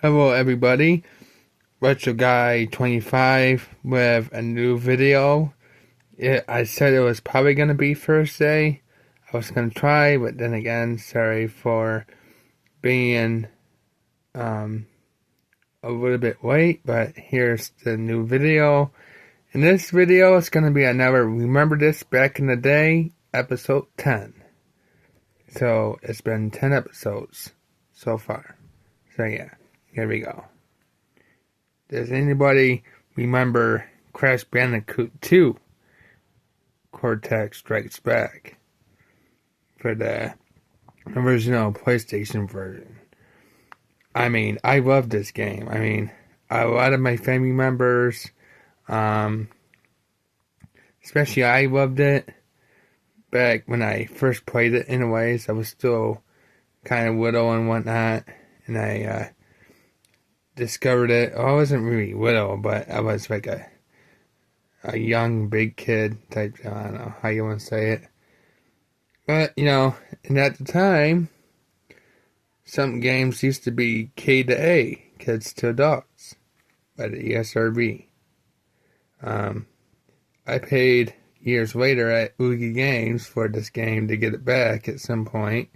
Hello everybody, Retro Guy 25 with a new video. I said it was probably going to be Thursday. I was going to try, but then again, sorry for being a little bit late, but here's the new video. In this video, it's going to be another Remember This Back in the Day, episode 10. So, it's been 10 episodes so far. So yeah, here we go. Does anybody remember Crash Bandicoot 2? Cortex Strikes Back for the original PlayStation version. I mean, I love this game. I mean, a lot of my family members, especially I loved it back when I first played it. Anyways, I was still kind of little and whatnot, and I discovered it. I wasn't really little, but I was like a young, big kid type. I don't know how you want to say it. But, and at the time, some games used to be K to A, kids to adults, by the ESRB. I paid years later at Oogie Games for this game to get it back at some point,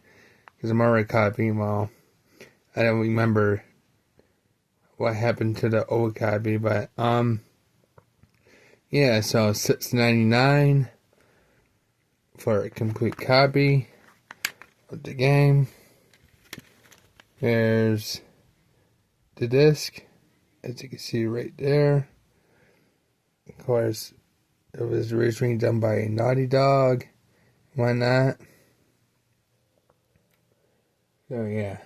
because I'm already copying. Well, I don't remember what happened to the old copy, but yeah, so $6.99 for a complete copy of the game. There's the disc, as you can see right there. Of course, it was originally done by Naughty Dog, whatnot. So yeah,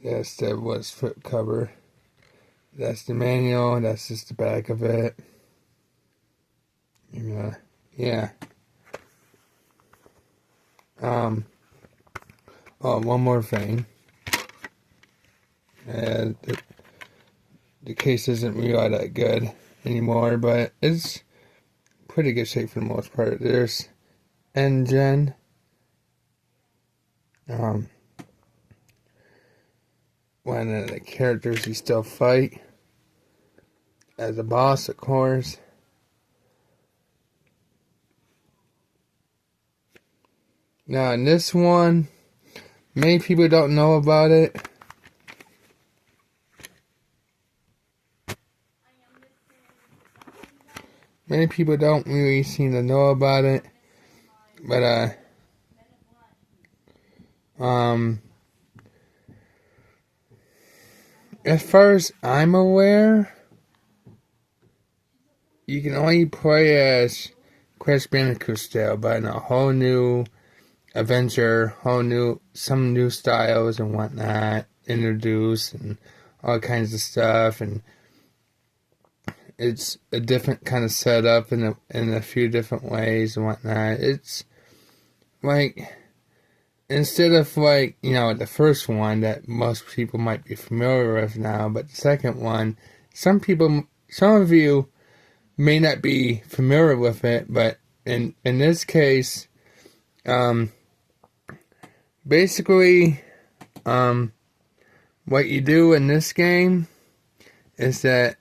that's the what's flip cover. That's the manual. That's just the back of it. Yeah. Oh, one more thing. The case isn't really all that good anymore, but it's pretty good shape for the most part. There's Engine. One of the characters you still fight as a boss, of course. Now in this one, many people don't know about it. Many people don't really seem to know about it. But as far as I'm aware, you can only play as Crash Bandicoot style, but in a whole new adventure, some new styles and whatnot introduced, and all kinds of stuff, and it's a different kind of setup in a few different ways and whatnot. It's like, instead of like, the first one that most people might be familiar with now, but the second one, some of you may not be familiar with it, but in this case, basically, what you do in this game is that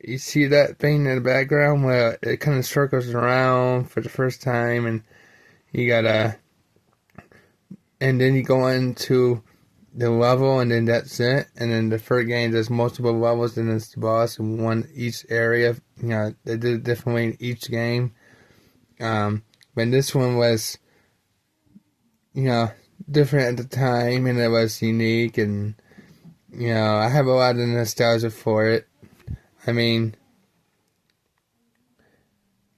you see that thing in the background where it kind of circles around for the first time, and and then you go into the level, and then that's it. And then the third game, there's multiple levels, and it's the boss in each area. They did it differently in each game. But this one was, different at the time, and it was unique, and, I have a lot of nostalgia for it. I mean,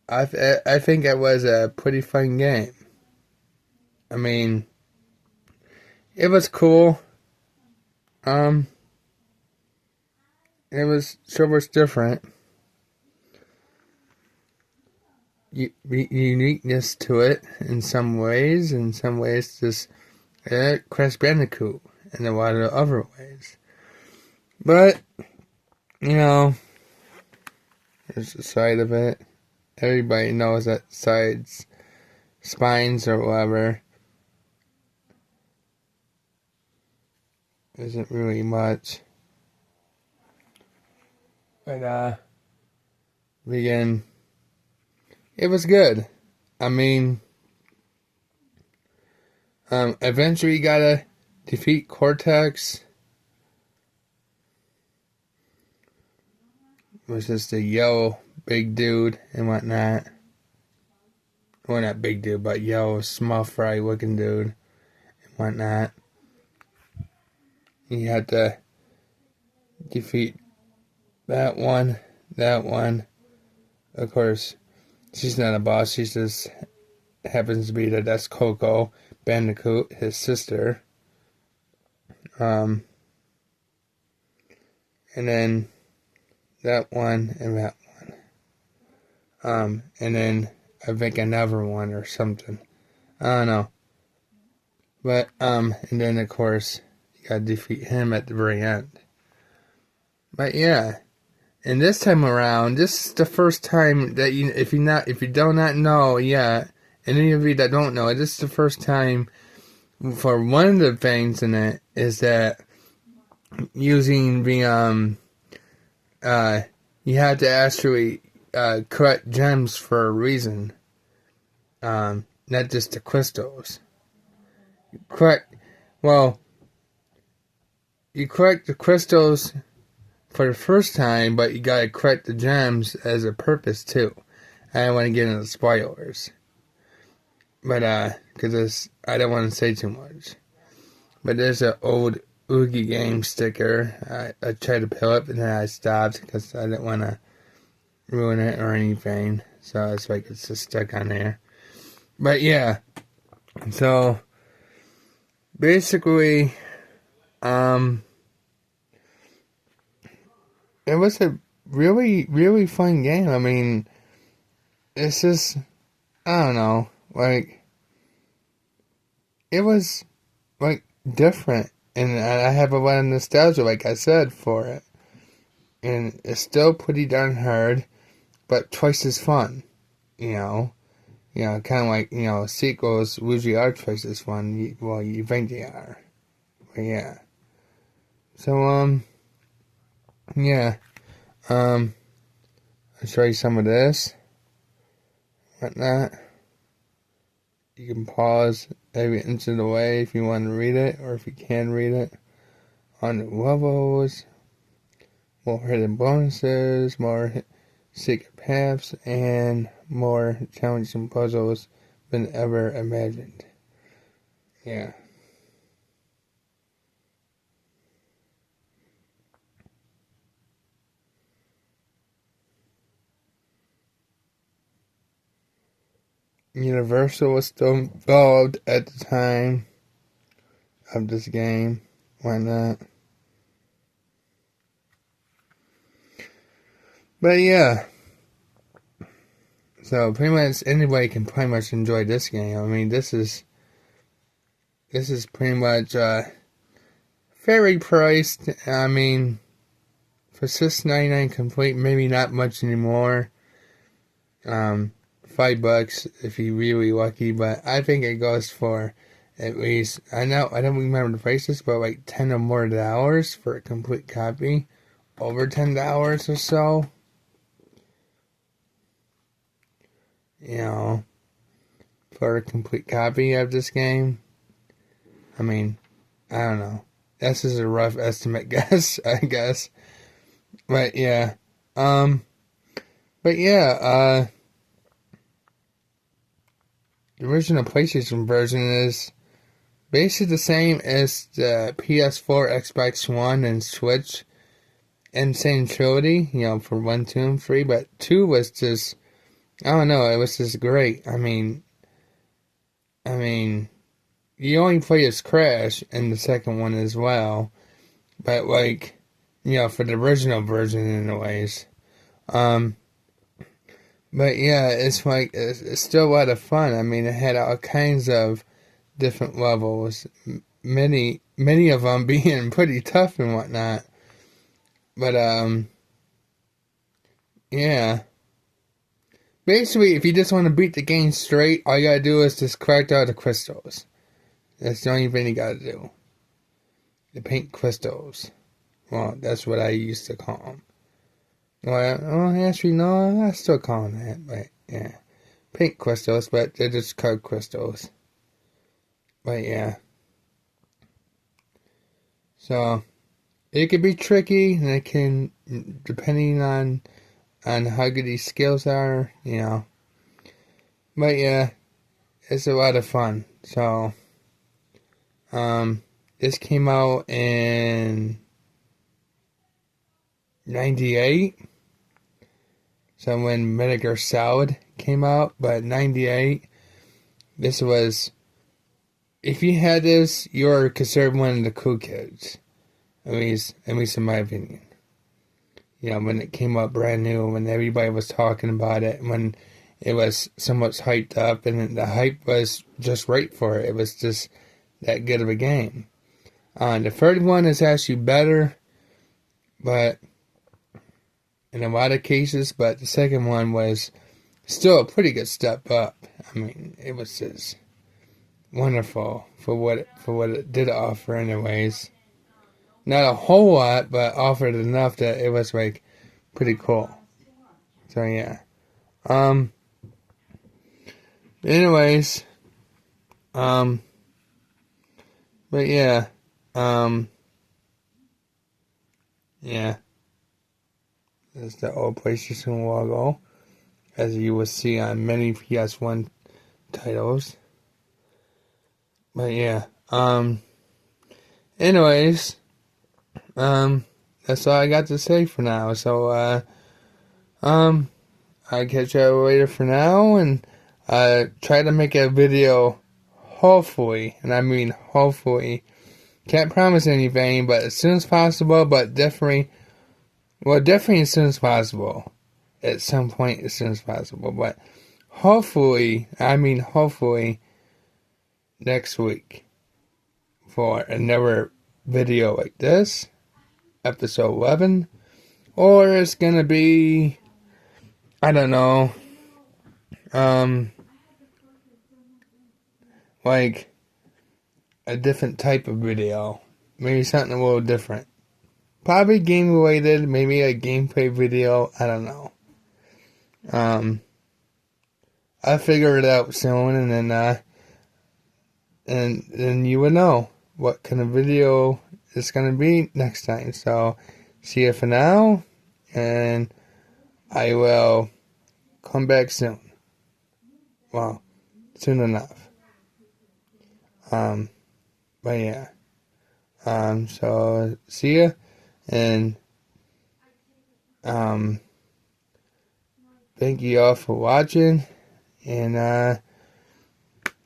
I think it was a pretty fun game. I mean, it was cool. It was different. Uniqueness to it in some ways. In some ways, just Crash Bandicoot in a lot of other ways. But, there's a side of it. Everybody knows that spines or whatever isn't really much. But, again, it was good. I mean, eventually you gotta defeat Cortex, which is the yellow big dude and whatnot. Well, not big dude, but yellow, small fry looking dude and whatnot. You had to defeat that one. Of course, she's not a boss. She just happens to be that's Coco Bandicoot, his sister. And then that one and that one. And then I think another one or something. I don't know. But, and then of course, you gotta defeat him at the very end. But yeah. And this time around, this is the first time that if you do not know yet, and any of you that don't know, this is the first time for one of the things in it is that using the you have to actually collect gems for a reason, not just the crystals. You collect the crystals for the first time, but you gotta collect the gems as a purpose too. I don't want to get into spoilers, but because I don't want to say too much. But there's an old Oogie Game sticker. I tried to pull up and then I stopped because I didn't want to ruin it or anything. So it's like it's just stuck on there. But yeah, so basically, it was a really, really fun game. I mean, it's just, I don't know, like, it was, like, different. And I have a lot of nostalgia, like I said, for it. And it's still pretty darn hard, but twice as fun, you know. You know, kind of like, sequels usually are twice as fun. Well, you think they are. But yeah. So, yeah. I'll show you some of this. Whatnot. You can pause every inch of the way if you want to read it, or if you can read it. On the levels, more hidden bonuses, more secret paths, and more challenging puzzles than ever imagined. Yeah. Universal was still involved at the time of this game. Why not? But yeah. So pretty much anybody can pretty much enjoy this game. I mean, this is pretty much very priced. I mean, for $6.99 complete, maybe not much anymore. $5 if you're really lucky, but I think it goes for at least, I don't remember the prices, but like $10 or more for a complete copy. Over $10 or so. You know, for a complete copy of this game. I mean, I don't know. This is a rough estimate guess, I guess. But yeah. The original PlayStation version is basically the same as the PS4, Xbox One, and Switch Insane Trilogy, for 1, 2, and 3, but 2 was just, I don't know, it was just great. I mean, you only play as Crash in the second one as well, but like, for the original version anyways. But yeah, it's like, it's still a lot of fun. I mean, it had all kinds of different levels, many of them being pretty tough and whatnot. But, yeah. Basically, if you just want to beat the game straight, all you gotta do is just collect all the crystals. That's the only thing you gotta do. The pink crystals. Well, that's what I used to call them. Well, actually, no, I still call them that, but yeah. Pink crystals, but they're just called crystals. But yeah. So, it can be tricky, and it can, depending on how good these skills are, you know. But yeah, it's a lot of fun. So, this came out in 98. So when Vinegar Salad came out, but 98, this was, if you had this, you're considered one of the cool kids. At least in my opinion. You know, when it came out brand new, when everybody was talking about it, when it was somewhat hyped up, and the hype was just right for it. It was just that good of a game. The third one is actually better, but in a lot of cases, but the second one was still a pretty good step up. I mean, it was just wonderful for what it did offer anyways. Not a whole lot, but offered enough that it was like pretty cool. So yeah. Anyways, but yeah. Yeah. That's the old PlayStation logo, as you will see on many PS1 titles. But yeah. Anyways, that's all I got to say for now. So I'll catch you later for now, and try to make a video, hopefully, and I mean hopefully. Can't promise anything, but as soon as possible, but definitely as soon as possible. At some point, as soon as possible. But hopefully, next week for another video like this, episode 11. Or it's gonna be, I don't know, like a different type of video. Maybe something a little different. Probably game related, maybe a gameplay video, I don't know. I'll figure it out soon, and then you will know what kind of video it's gonna be next time. So see you for now, and I will come back soon. Well, soon enough. But yeah. So see ya, and thank you all for watching, and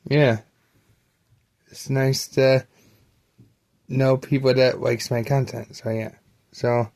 yeah, it's nice to know people that likes my content. So yeah, so.